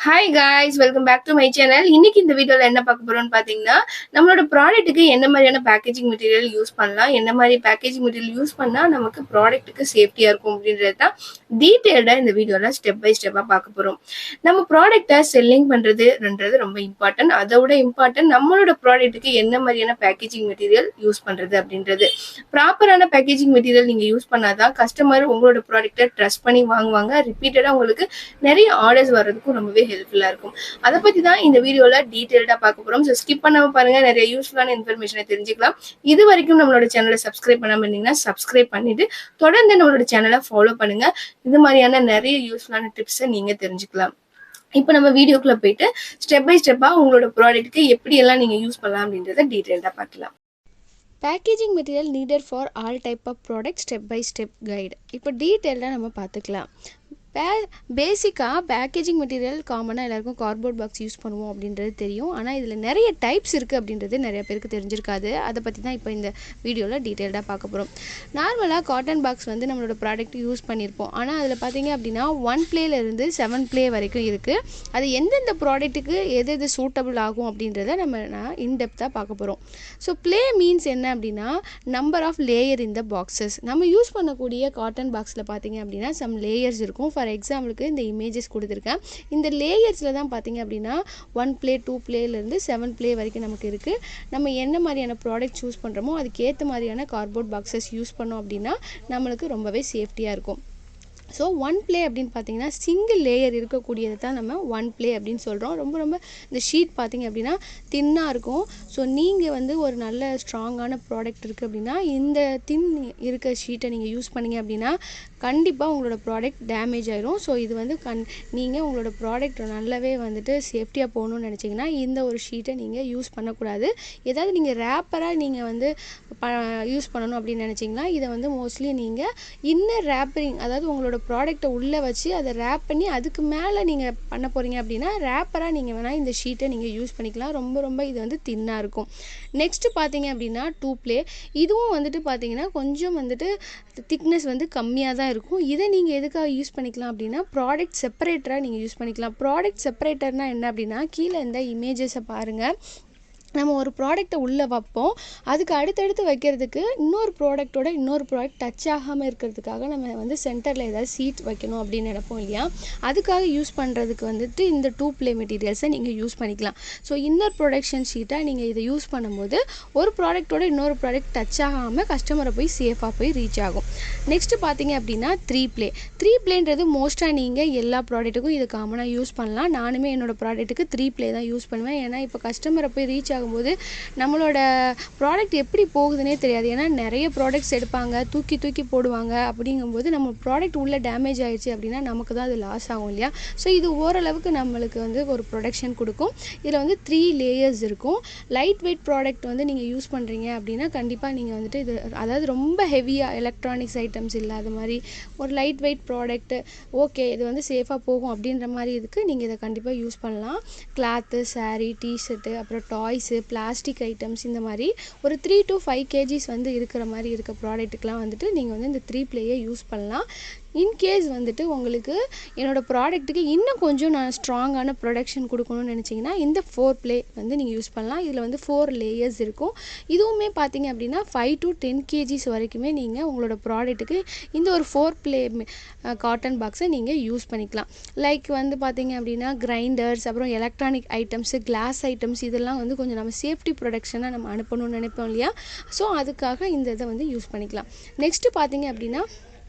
Hi guys, welcome back to my channel. இன்னைக்கு இந்த வீடியோல என்ன பார்க்க போறோம்னு பாத்தீங்கன்னா, நம்மளோட ப்ராடக்ட்டுக்கு என்ன மாதிரியான பேக்கேஜிங் மெட்டீரியல் யூஸ் பண்ணலாம், என்ன மாதிரி பேக்கேஜிங் மெட்டீரியல் யூஸ் பண்ணா நமக்கு ப்ராடக்ட்டுக்கு சேஃப்டியா இருக்கும் அப்படின்றது தான் டீடைல்டா இந்த வீடியோல ஸ்டெப் பை ஸ்டெப்பா பார்க்க போறோம். நம்ம ப்ராடக்ட்டை செல்லிங் பண்றதுன்றது ரொம்ப இம்பார்ட்டன்ட். அதை விட இம்பார்ட்டன்ட் நம்மளோட ப்ராடக்ட்டுக்கு என்ன மாதிரியான பேக்கேஜிங் மெட்டீரியல் யூஸ் பண்றது அப்படின்றது. ப்ராப்பரான பேக்கேஜிங் மெட்டீரியல் நீங்க யூஸ் பண்ணாதான் கஸ்டமர் உங்களோட ப்ராடக்ட்டை ட்ரஸ்ட் பண்ணி வாங்குவாங்க. ரிப்பீட்டடா உங்களுக்கு நிறைய ஆர்டர்ஸ் வர்றதுக்கும் ரொம்பவே ஹெல்ப்ஃபுல்லா இருக்கும். அதை பத்தி தான் இந்த வீடியோல டீடைல்டா பார்க்க போறோம். ஸோ ஸ்கிப் பண்ணாம பாருங்க, நிறைய யூஸ்ஃபுல்லான இன்ஃபர்மேஷனை தெரிஞ்சுக்கலாம். இது வரைக்கும் நம்மளோட சேனலை சப்ஸ்கிரைப் பண்ணாம இருந்தீங்கன்னா சப்ஸ்கிரைப் பண்ணிட்டு தொடர்ந்து நம்மளோட சேனலை ஃபாலோ பண்ணுங்க. இது மாதிரியான நிறைய யூஸ்ஃபுல்லான டிப்ஸை நீங்க தெரிஞ்சுக்கலாம். இப்போ நம்ம வீடியோக்குள்ள போயிட்டு ஸ்டெப் பை ஸ்டெப்பா உங்களோட ப்ராடக்ட்டுக்கு எப்படி எல்லாம் நீங்க யூஸ் பண்ணலாம் அப்படின்றத டீடைல்டா பார்க்கலாம். Packaging material needed for all type of product step by step guide. இப்போ டீட்டெயிலாக நம்ம பார்த்துக்கலாம். பேசிக்காக பேக்கேஜிங் மெட்டீரியல் காமனாக எல்லாருக்கும் கார்ட்போர்ட் பாக்ஸ் யூஸ் பண்ணுவோம் அப்படின்றது தெரியும். ஆனால் இதில் நிறைய டைப்ஸ் இருக்குது அப்படின்றது நிறைய பேருக்கு தெரிஞ்சிருக்காது. அதை பற்றி தான் இப்போ இந்த வீடியோவில் டீட்டெயில்டாக பார்க்க போகிறோம். நார்மலாக காட்டன் பாக்ஸ் வந்து நம்மளோட ப்ராடக்ட் யூஸ் பண்ணியிருப்போம். ஆனால் அதில் பார்த்தீங்க அப்படின்னா 1 பிளேலேருந்து 7 பிளே வரைக்கும் இருக்குது. அது எந்தெந்த ப்ராடக்ட்டுக்கு எது எது சூட்டபிள் ஆகும் அப்படின்றத நான் இன்டெப்த்தாக பார்க்க போகிறோம். ஸோ பிளே மீன்ஸ் என்ன அப்படின்னா நம்பர் ஆஃப் லேயர் இந்த பாக்ஸஸ். நம்ம யூஸ் பண்ணக்கூடிய காட்டன் பாக்ஸில் பார்த்தீங்க அப்படின்னா சம் லேயர்ஸ் இருக்கும். ஃபார் எக்ஸாம்பிளுக்கு இந்த இமேஜஸ் கொடுத்துருக்கேன். இந்த லேயர்ஸில் தான் பார்த்தீங்க அப்படின்னா 1 பிளே 2 பிளேலேருந்து 7 பிளே வரைக்கும் நமக்கு இருக்குது. நம்ம என்ன மாதிரியான ப்ராடக்ட் சூஸ் பண்ணுறோமோ அதுக்கேற்ற மாதிரியான கார்ட்போர்ட் பாக்ஸஸ் யூஸ் பண்ணோம் அப்படின்னா நம்மளுக்கு ரொம்பவே சேஃப்டியாக இருக்கும். ஸோ 1 பிளே அப்படின்னு பார்த்தீங்கன்னா சிங்கிள் லேயர் இருக்கக்கூடியதை தான் நம்ம 1 பிளே அப்படின்னு சொல்கிறோம். ரொம்ப ரொம்ப இந்த ஷீட் பார்த்தீங்க அப்படின்னா தின்னாக இருக்கும். ஸோ நீங்கள் வந்து ஒரு நல்ல ஸ்ட்ராங்கான ப்ராடக்ட் இருக்குது அப்படின்னா இந்த தின் இருக்க ஷீட்டை நீங்கள் யூஸ் பண்ணிங்க அப்படின்னா கண்டிப்பாக உங்களோட ப்ராடக்ட் டேமேஜ் ஆயிரும். ஸோ இது வந்து நீங்கள் உங்களோட ப்ராடக்ட் நல்லாவே வந்துட்டு சேஃப்டியாக போகணும்னு நினச்சிங்கன்னா இந்த ஒரு ஷீட்டை நீங்கள் யூஸ் பண்ணக்கூடாது. ஏதாவது நீங்கள் ரேப்பராக நீங்கள் வந்து யூஸ் பண்ணணும் அப்படின்னு நினச்சிங்கன்னா இதை வந்து மோஸ்ட்லி நீங்கள் இன்னர் ரேப்பரிங், அதாவது உங்களோட ப்ராடக்ட்டை உள்ளே வச்சு அதை ரேப் பண்ணி அதுக்கு மேலே நீங்கள் பண்ண போகிறீங்க அப்படின்னா ரேப்பராக நீங்கள் வேணால் இந்த ஷீட்டை நீங்கள் யூஸ் பண்ணிக்கலாம். ரொம்ப ரொம்ப இது வந்து தின்னாக இருக்கும். நெக்ஸ்ட்டு பார்த்தீங்க அப்படின்னா 2 பிளே. இதுவும் வந்துட்டு பார்த்தீங்கன்னா கொஞ்சம் வந்துட்டு திக்னஸ் வந்து கம்மியாக தான் இருக்கும். இதை நீங்கள் எதுக்காக யூஸ் பண்ணிக்கலாம் அப்படின்னா ப்ராடக்ட் செப்பரேட்டராக நீங்கள் யூஸ் பண்ணிக்கலாம். ப்ராடக்ட் செப்பரேட்டர்னால் என்ன அப்படின்னா கீழே இந்த இமேஜஸை பாருங்கள். நம்ம ஒரு ப்ராடக்ட்டை உள்ளே வைப்போம். அதுக்கு அடுத்தடுத்து வைக்கிறதுக்கு இன்னொரு ப்ராடக்ட் டச் ஆகாமல் இருக்கிறதுக்காக நம்ம வந்து சென்டரில் ஏதாவது சீட் வைக்கணும் அப்படின்னு நினைப்போம் இல்லையா? அதுக்காக யூஸ் பண்ணுறதுக்கு வந்துட்டு இந்த 2 பிளே மெட்டீரியல்ஸை நீங்கள் யூஸ் பண்ணிக்கலாம். ஸோ இன்னர் ப்ரொடக்ஷன் ஷீட்டாக நீங்கள் இதை யூஸ் பண்ணும்போது ஒரு ப்ராடக்ட்டோட இன்னொரு ப்ராடக்ட் டச் ஆகாமல் கஸ்டமரை போய் சேஃபாக போய் ரீச் ஆகும். நெக்ஸ்ட்டு பார்த்தீங்க அப்படின்னா 3 பிளேன்றது மோஸ்ட்டாக நீங்கள் எல்லா ப்ராடக்ட்டுக்கும் இது காமனாக யூஸ் பண்ணலாம். நானுமே என்னோடய ப்ராடக்ட்டுக்கு 3 பிளே தான் யூஸ் பண்ணுவேன். ஏன்னா இப்போ கஸ்டமரை போய் ரீச் ஆகும்போது நம்மளோட ப்ராடக்ட் எப்படி போகுதுன்னே தெரியாது. ஏன்னா நிறைய ப்ராடக்ட்ஸ் எடுப்பாங்க, தூக்கி போடுவாங்க. அப்படிங்கும்போது நம்ம ப்ராடக்ட் உள்ளே டேமேஜ் ஆகிடுச்சு அப்படின்னா நமக்கு தான் அது லாஸ் ஆகும் இல்லையா? ஸோ இது ஓரளவுக்கு நம்மளுக்கு வந்து ஒரு ப்ரொடக்ஷன் கொடுக்கும். இதில் வந்து 3 லேயர்ஸ் இருக்கும். லைட் வெயிட் ப்ராடக்ட் வந்து நீங்கள் யூஸ் பண்ணுறீங்க அப்படின்னா கண்டிப்பாக நீங்கள் வந்துட்டு இது, அதாவது ரொம்ப ஹெவியாக எலக்ட்ரானிக்ஸ் ஐட்டம்ஸ் இல்லாத மாதிரி ஒரு லைட் வெயிட் ப்ராடக்ட்டு ஓகே இது வந்து சேஃபாக போகும் அப்படின்ற மாதிரி இதுக்கு நீங்கள் இதை கண்டிப்பாக யூஸ் பண்ணலாம். கிளாத்து, சாரீ, டிஷர்ட்டு, அப்புறம் டாய்ஸு, பிளாஸ்டிக் ஐட்டம்ஸ், இந்த மாதிரி ஒரு 3 to 5 kgs வந்து இருக்கிற மாதிரி இருக்க ப்ராடக்ட்டுக்கெலாம் வந்துட்டு நீங்கள் வந்து இந்த 3 பிளேயை யூஸ் பண்ணலாம். இன்கேஸ் வந்துட்டு உங்களுக்கு என்னோடய ப்ராடக்ட்டுக்கு இன்னும் கொஞ்சம் நான் ஸ்ட்ராங்கான ப்ரொடக்ஷன் கொடுக்கணும்னு நினச்சிங்கன்னா இந்த 4 பிளே வந்து நீங்கள் யூஸ் பண்ணலாம். இதில் வந்து 4 லேயர்ஸ் இருக்கும். இதுவுமே பார்த்தீங்க அப்படின்னா 5 to 10 kgs வரைக்குமே நீங்கள் உங்களோட ப்ராடக்ட்டுக்கு இந்த ஒரு 4 பிளே காட்டன் பாக்ஸை நீங்கள் யூஸ் பண்ணிக்கலாம். லைக் வந்து பார்த்தீங்க அப்படின்னா கிரைண்டர்ஸ், அப்புறம் எலக்ட்ரானிக் ஐட்டம்ஸு, கிளாஸ் ஐட்டம்ஸ், இதெல்லாம் வந்து கொஞ்சம் நம்ம சேஃப்டி ப்ரொடக்ஷனாக நம்ம அனுப்பணும்னு நினைப்போம் இல்லையா? ஸோ அதுக்காக இந்த இதை வந்து யூஸ் பண்ணிக்கலாம். நெக்ஸ்ட்டு பார்த்தீங்க அப்படின்னா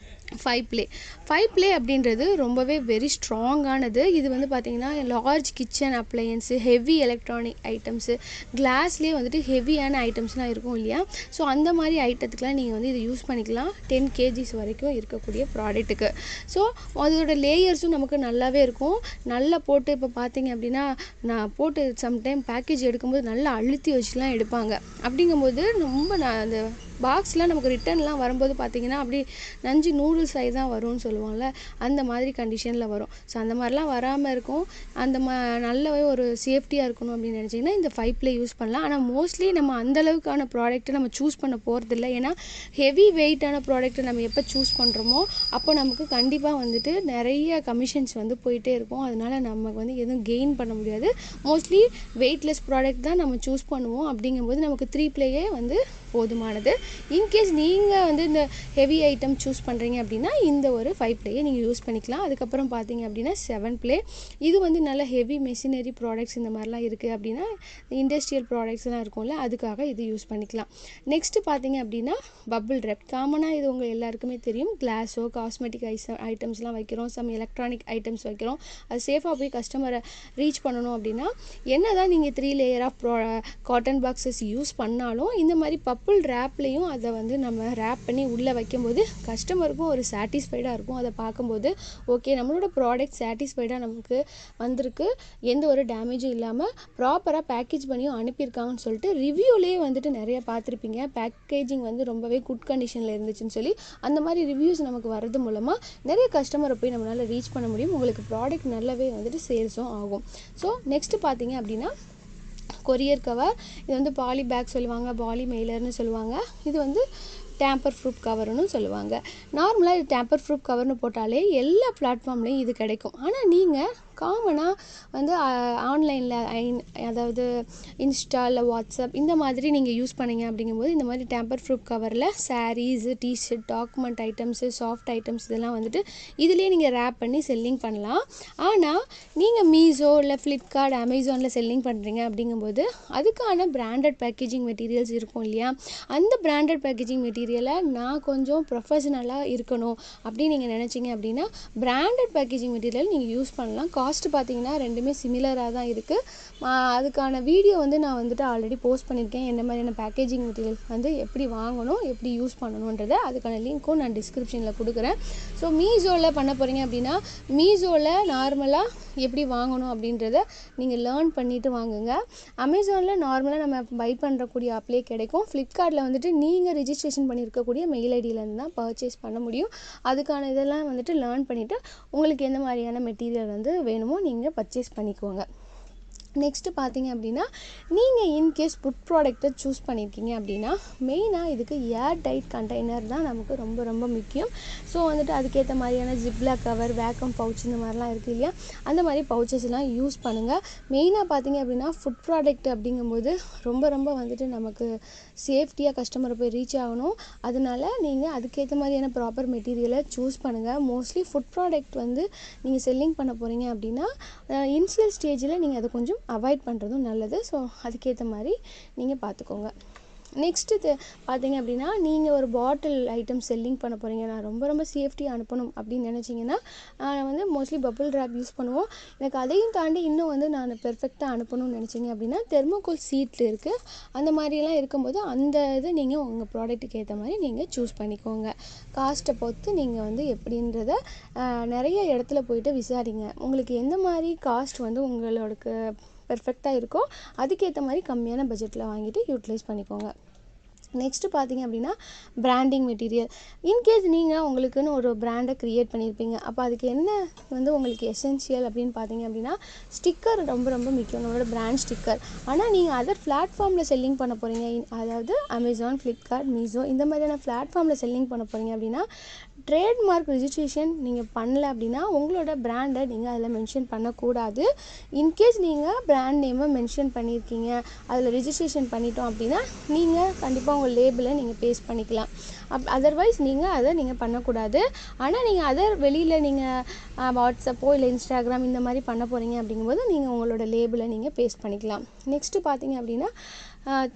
5 பிளே அப்படின்றது ரொம்பவே வெரி ஸ்ட்ராங்கானது. இது வந்து பார்த்திங்கன்னா large kitchen appliances, heavy electronic items, கிளாஸ்லேயே வந்துட்டு ஹெவியான ஐட்டம்ஸ்லாம் இருக்கும் இல்லையா? ஸோ அந்த மாதிரி ஐட்டத்துக்குலாம் நீங்கள் வந்து இதை யூஸ் பண்ணிக்கலாம் 10 kgs வரைக்கும் இருக்கக்கூடிய ப்ராடக்ட்டுக்கு. ஸோ அதோட லேயர்ஸும் நமக்கு நல்லாவே இருக்கும். நல்லா போட்டு இப்போ பார்த்தீங்க அப்படின்னா நான் போட்டு சம்டைம் பேக்கேஜ் எடுக்கும்போது நல்லா அழுத்தி வச்சுலாம் எடுப்பாங்க. அப்படிங்கும்போது ரொம்ப அந்த பாக்ஸ்லாம் நமக்கு ரிட்டர்ன்லாம் வரும்போது பார்த்தீங்கன்னா அப்படி நஞ்சு நூடுல்ஸ் ஆகி தான் வரும்னு சொல்லுவாங்கள்ல, அந்த மாதிரி கண்டிஷனில் வரும். ஸோ அந்த மாதிரிலாம் வராமல் இருக்கும், அந்த நல்லாவே ஒரு சேஃப்டியாக இருக்கணும் அப்படின்னு நினச்சிங்கன்னா இந்த 5 ப்ளே யூஸ் பண்ணலாம். ஆனால் மோஸ்ட்லி நம்ம அந்தளவுக்கான ப்ராடக்ட்டை நம்ம சூஸ் பண்ண போகிறதில்ல. ஏன்னா ஹெவி வெயிட்டான ப்ராடக்ட்டை நம்ம எப்போ சூஸ் பண்ணுறோமோ அப்போ நமக்கு கண்டிப்பாக வந்துட்டு நிறைய கமிஷன்ஸ் வந்து போயிட்டே இருக்கும். அதனால் நமக்கு வந்து எதுவும் கெயின் பண்ண முடியாது. மோஸ்ட்லி வெயிட்லெஸ் ப்ராடக்ட் தான் நம்ம சூஸ் பண்ணுவோம். அப்படிங்கும்போது நமக்கு 3 ப்ளேயே வந்து போதுமானது. இன்கேஸ் நீங்கள் வந்து இந்த ஹெவி ஐட்டம் சூஸ் பண்ணுறீங்க அப்படின்னா இந்த ஒரு 5 ப்ளேயை நீங்கள் யூஸ் பண்ணிக்கலாம். அதுக்கப்புறம் பார்த்தீங்க அப்படின்னா 7 ப்ளே, இது வந்து நல்ல ஹெவி மெஷினரி ப்ராடக்ட்ஸ் இந்த மாதிரிலாம் இருக்குது அப்படின்னா இண்டஸ்ட்ரியல் ப்ராடக்ட்ஸ்லாம் இருக்கும்ல, அதுக்காக இது யூஸ் பண்ணிக்கலாம். நெக்ஸ்ட்டு பார்த்தீங்க அப்படின்னா பபிள் ரெப். காமனாக இது உங்கள் எல்லாருக்குமே தெரியும். கிளாஸோ காஸ்மெட்டிக் ஐட்டம்ஸ்லாம் வைக்கிறோம், சம் எலக்ட்ரானிக் ஐட்டம்ஸ் வைக்கிறோம். அது சேஃபாக போய் கஸ்டமரை ரீச் பண்ணணும் அப்படின்னா என்ன தான் நீங்கள் 3 layer of cotton boxes use பண்ணாலும் இந்த மாதிரி பப்பிள் ரேப்லேயும் அதை வந்து நம்ம ரேப் பண்ணி உள்ளே வைக்கும்போது கஸ்டமருக்கும் ஒரு சாட்டிஸ்ஃபைடாக இருக்கும். அதை பார்க்கும்போது ஓகே நம்மளோட ப்ராடக்ட் சாட்டிஸ்ஃபைடாக நமக்கு வந்திருக்கு, எந்த ஒரு டேமேஜும் இல்லாமல் ப்ராப்பராக பேக்கேஜ் பண்ணியும் அனுப்பியிருக்காங்கன்னு சொல்லிட்டு ரிவ்யூலேயே வந்துட்டு நிறைய பார்த்துருப்பீங்க. பேக்கேஜிங் வந்து ரொம்பவே குட் கண்டிஷனில் இருந்துச்சுன்னு சொல்லி அந்த மாதிரி ரிவ்யூஸ் நமக்கு வர்றது மூலமாக நிறைய கஸ்டமரை போய் நம்மளால் ரீச் பண்ண முடியும். உங்களுக்கு ப்ராடக்ட் நல்லாவே வந்துட்டு சேல்ஸும் ஆகும். ஸோ நெக்ஸ்ட்டு பார்த்தீங்க அப்படின்னா கொரியர் கவர். இது வந்து பாலி பேக் சொல்லுவாங்க, பாலி மெயிலர்னு சொல்லுவாங்க. இது வந்து டேம்பர் ப்ரூஃப் கவர்னு சொல்லுவாங்க. நார்மலாக இது டேம்பர் ப்ரூஃப் கவர்னு போட்டாலே எல்லா பிளாட்ஃபார்ம்லேயும் இது கிடைக்கும். ஆனால் நீங்கள் காமனாக வந்து ஆன்லைனில் அதாவது இன்ஸ்டா இல்லை வாட்ஸ்அப் இந்த மாதிரி நீங்கள் யூஸ் பண்ணீங்க அப்படிங்கும்போது இந்த மாதிரி டேம்பர் ப்ரூஃப் கவரில் sarees, T shirt, document items, soft items இதெல்லாம் வந்துட்டு இதிலே நீங்கள் ரேப் பண்ணி செல்லிங் பண்ணலாம். ஆனால் நீங்கள் மீஷோ இல்லை ஃப்ளிப்கார்ட், அமேசானில் செல்லிங் பண்ணுறீங்க அப்படிங்கும்போது அதுக்கான பிராண்டட் பேக்கேஜிங் மெட்டீரியல்ஸ் இருக்கும் இல்லையா, அந்த பிராண்டட் பேக்கேஜிங் மெட்டீரியலை நான் கொஞ்சம் ப்ரொஃபஷனலாக இருக்கணும் அப்படின்னு நீங்கள் நினச்சிங்க அப்படின்னா பிராண்டட் பேக்கேஜிங் மெட்டீரியல் நீங்கள் யூஸ் பண்ணலாம். காஸ்ட் பார்த்தீங்கன்னா ரெண்டுமே சிமிலராக தான் இருக்குது. அதுக்கான வீடியோ வந்து நான் வந்துட்டு ஆல்ரெடி போஸ்ட் பண்ணியிருக்கேன். என்ன மாதிரியான பேக்கேஜிங் மெட்டீரியல் வந்து எப்படி வாங்கணும், எப்படி யூஸ் பண்ணணுன்றதை அதுக்கான லிங்க்கும் நான் டிஸ்கிரிப்ஷனில் கொடுக்குறேன். ஸோ மீஷோவில் பண்ண போகிறீங்க அப்படின்னா மீஷோவில் நார்மலாக எப்படி வாங்கணும் அப்படின்றத நீங்கள் லேர்ன் பண்ணிவிட்டு வாங்குங்க. அமேசானில் நார்மலாக நம்ம பை பண்ணுறக்கூடிய ஆப்லேயே கிடைக்கும். ஃப்ளிப்கார்ட்டில் வந்துட்டு நீங்கள் ரிஜிஸ்ட்ரேஷன் பண்ணியிருக்கக்கூடிய மெயில் ஐடியிலேருந்து தான் பர்ச்சேஸ் பண்ண முடியும். அதுக்கான இதெல்லாம் வந்துட்டு லேர்ன் பண்ணிவிட்டு உங்களுக்கு எந்த மாதிரியான மெட்டீரியல் வந்து வேணுமோ நீங்கள் பர்ச்சேஸ் பண்ணிக்கோங்க. நெக்ஸ்ட்டு பார்த்தீங்க அப்படின்னா நீங்கள் இன்கேஸ் ஃபுட் ப்ராடக்ட்டை சூஸ் பண்ணியிருக்கீங்க அப்படின்னா மெயினாக இதுக்கு ஏர் டைட் கண்டெய்னர் தான் நமக்கு ரொம்ப ரொம்ப முக்கியம். ஸோ வந்துட்டு அதுக்கேற்ற மாதிரியான ஜிப்லாக் கவர், வேக்கம் பவுச் இந்த மாதிரிலாம் இருக்குது இல்லையா, அந்த மாதிரி பவுச்சஸ்லாம் யூஸ் பண்ணுங்கள். மெயினாக பார்த்தீங்க அப்படின்னா ஃபுட் ப்ராடக்ட் அப்படிங்கும்போது ரொம்ப ரொம்ப வந்துட்டு நமக்கு சேஃப்டியாக கஸ்டமரை போய் ரீச் ஆகணும். அதனால் நீங்கள் அதுக்கேற்ற மாதிரியான ப்ராப்பர் மெட்டீரியலை சூஸ் பண்ணுங்கள். மோஸ்ட்லி ஃபுட் ப்ராடக்ட் வந்து நீங்கள் செல்லிங் பண்ண போகிறீங்க அப்படின்னா இனிஷியல் ஸ்டேஜில் நீங்கள் அதை கொஞ்சம் அவாய்ட் பண்ணுறதும் நல்லது. ஸோ அதுக்கேற்ற மாதிரி நீங்கள் பார்த்துக்கோங்க. நெக்ஸ்ட்டு பார்த்தீங்க அப்படின்னா நீங்கள் ஒரு பாட்டில் ஐட்டம் செல்லிங் பண்ண போகிறீங்க, நான் ரொம்ப ரொம்ப சேஃப்டியாக அனுப்பணும் அப்படின்னு நினச்சிங்கன்னா நான் வந்து மோஸ்ட்லி பபிள் ரேப் யூஸ் பண்ணுவோம். எனக்கு அதையும் தாண்டி இன்னும் வந்து நான் பெர்ஃபெக்டாக அனுப்பணும்னு நினச்சிங்க அப்படின்னா தெர்மோகோல் சீட் இருக்குது. அந்த மாதிரிலாம் இருக்கும்போது அந்த இது நீங்கள் உங்கள் ப்ராடக்ட்டுக்கு ஏற்ற மாதிரி நீங்கள் சூஸ் பண்ணிக்கோங்க. காஸ்ட்டை பொறுத்து நீங்கள் வந்து எப்படின்றத நிறைய இடத்துல போய்ட்டு விசாரிங்க. உங்களுக்கு எந்த மாதிரி காஸ்ட் வந்து உங்களுக்கு பெர்ஃபெக்டாக இருக்கோ அதுக்கேற்ற மாதிரி கம்மியான பட்ஜெட்டில் வாங்கிட்டு யூட்டிலைஸ் பண்ணிக்கோங்க. நெக்ஸ்ட்டு பார்த்தீங்க அப்படின்னா பிராண்டிங் மெட்டீரியல். இன்கேஸ் நீங்கள் உங்களுக்குன்னு ஒரு பிராண்டை க்ரியேட் பண்ணியிருப்பீங்க, அப்போ அதுக்கு என்ன வந்து உங்களுக்கு எசென்ஷியல் அப்படின்னு பார்த்தீங்க அப்படின்னா ஸ்டிக்கர் ரொம்ப ரொம்ப முக்கியம், உங்களோட பிராண்ட் ஸ்டிக்கர். ஆனால் நீங்கள் அதர் பிளாட்ஃபார்மில் செல்லிங் பண்ண போகிறீங்க, அதாவது அமேசான், ஃப்ளிப்கார்ட், மீஷோ இந்த மாதிரியான பிளாட்ஃபார்மில் செல்லிங் பண்ண போகிறீங்க அப்படின்னா ட்ரேட்மார்க் ரிஜிஸ்ட்ரேஷன் நீங்கள் பண்ணல அப்படின்னா உங்களோட பிராண்டை நீங்கள் அதில் மென்ஷன் பண்ணக்கூடாது. இன்கேஸ் நீங்கள் பிராண்ட் நேமை மென்ஷன் பண்ணியிருக்கீங்க, அதில் ரிஜிஸ்ட்ரேஷன் பண்ணிட்டோம் அப்படின்னா நீங்கள் கண்டிப்பாக உங்கள் லேபிளை நீங்கள் பேஸ்ட் பண்ணிக்கலாம். அதர்வைஸ் நீங்கள் அதை நீங்கள் பண்ணக்கூடாது. ஆனால் நீங்கள் அதர் வெளியில் நீங்கள் வாட்ஸ்அப்போ இல்லை இன்ஸ்டாகிராம் இந்த மாதிரி பண்ண போகிறீங்க அப்படிங்கும்போது நீங்கள் உங்களோட லேபிளை நீங்கள் பேஸ்ட் பண்ணிக்கலாம். நெக்ஸ்ட்டு பார்த்தீங்க அப்படின்னா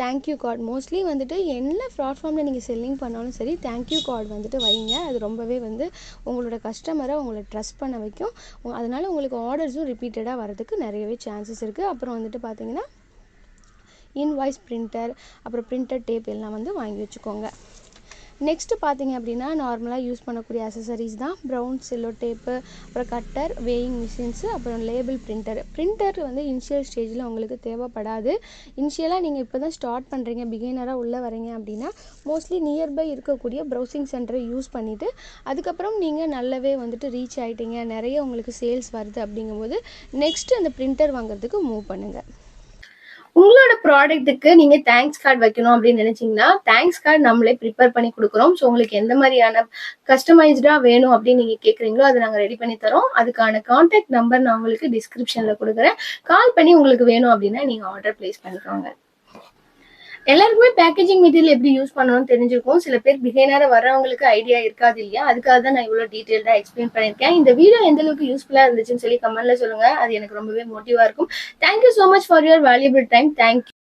தேங்க்யூ கார்டு. மோஸ்ட்லி வந்துட்டு என்ன பிளாட்ஃபார்மில் நீங்கள் செல்லிங் பண்ணாலும் சரி தேங்க்யூ கார்டு வந்துட்டு வைங்க. அது ரொம்பவே வந்து உங்களோட கஸ்டமரை உங்களை ட்ரஸ்ட் பண்ண வைக்கும். அதனால் உங்களுக்கு ஆர்டர்ஸும் ரிப்பீட்டடாக வரதுக்கு நிறையவே சான்சஸ் இருக்குது. அப்புறம் வந்துட்டு பார்த்தீங்கன்னா இன்வாய்ஸ் பிரிண்டர், அப்புறம் பிரிண்டர் டேப் எல்லாம் வந்து வாங்கி வச்சுக்கோங்க. நெக்ஸ்ட்டு பார்த்தீங்க அப்படின்னா நார்மலாக யூஸ் பண்ணக்கூடிய அசசரிஸ் தான். ப்ரௌன் செல்லோ டேப்பு, அப்புறம் கட்டர், வேயிங் மிஷின்ஸு, அப்புறம் லேபிள் பிரிண்டர் வந்து இனிஷியல் ஸ்டேஜில் உங்களுக்கு தேவைப்படாது. இனிஷியலாக நீங்கள் இப்போ தான் ஸ்டார்ட் பண்ணுறீங்க, பிகினராக உள்ளே வரீங்க அப்படின்னா மோஸ்ட்லி நியர்பை இருக்கக்கூடிய ப்ரௌசிங் சென்டரை யூஸ் பண்ணிவிட்டு அதுக்கப்புறம் நீங்கள் நல்லாவே வந்துட்டு ரீச் ஆகிட்டீங்க, நிறைய உங்களுக்கு சேல்ஸ் வருது அப்படிங்கும்போது நெக்ஸ்ட்டு அந்த பிரிண்டர் வாங்குறதுக்கு மூவ் பண்ணுங்கள். உங்களோட ப்ராடக்ட்டுக்கு நீங்க தேங்க்ஸ் கார்டு வைக்கணும் அப்படின்னு நினைச்சீங்கன்னா தேங்க்ஸ் கார்டு நம்மளே ப்ரிப்பேர் பண்ணி கொடுக்குறோம். ஸோ உங்களுக்கு எந்த மாதிரியான கஸ்டமைஸ்டா வேணும் அப்படின்னு நீங்க கேட்குறீங்களோ அதை நாங்கள் ரெடி பண்ணி தரோம். அதுக்கான கான்டாக்ட் நம்பர் நான் உங்களுக்கு டிஸ்கிரிப்ஷன்ல கொடுக்குறேன். கால் பண்ணி உங்களுக்கு வேணும் அப்படின்னா நீங்க ஆர்டர் பிளேஸ் பண்ணிக்கோங்க. எல்லாருக்குமே பேக்கேஜிங் மெட்டீரியல் எப்படி யூஸ் பண்ணணும்னு தெரிஞ்சிருக்கும். சில பேர் பிகைனரா வர்றவங்களுக்கு ஐடியா இருக்காது இல்லையா? அதுக்காக தான் நான் இவ்வளவு டீடைல்டா எக்ஸ்பிளைன் பண்ணியிருக்கேன். இந்த வீடியோ எந்த அளவுக்கு யூஸ்ஃபுல்லா இருந்துச்சுன்னு சொல்லி கமெண்ட்ல சொல்லுங்க. அது எனக்கு ரொம்பவே மோட்டிவா இருக்கும். Thank you so much for your valuable time. Thank you.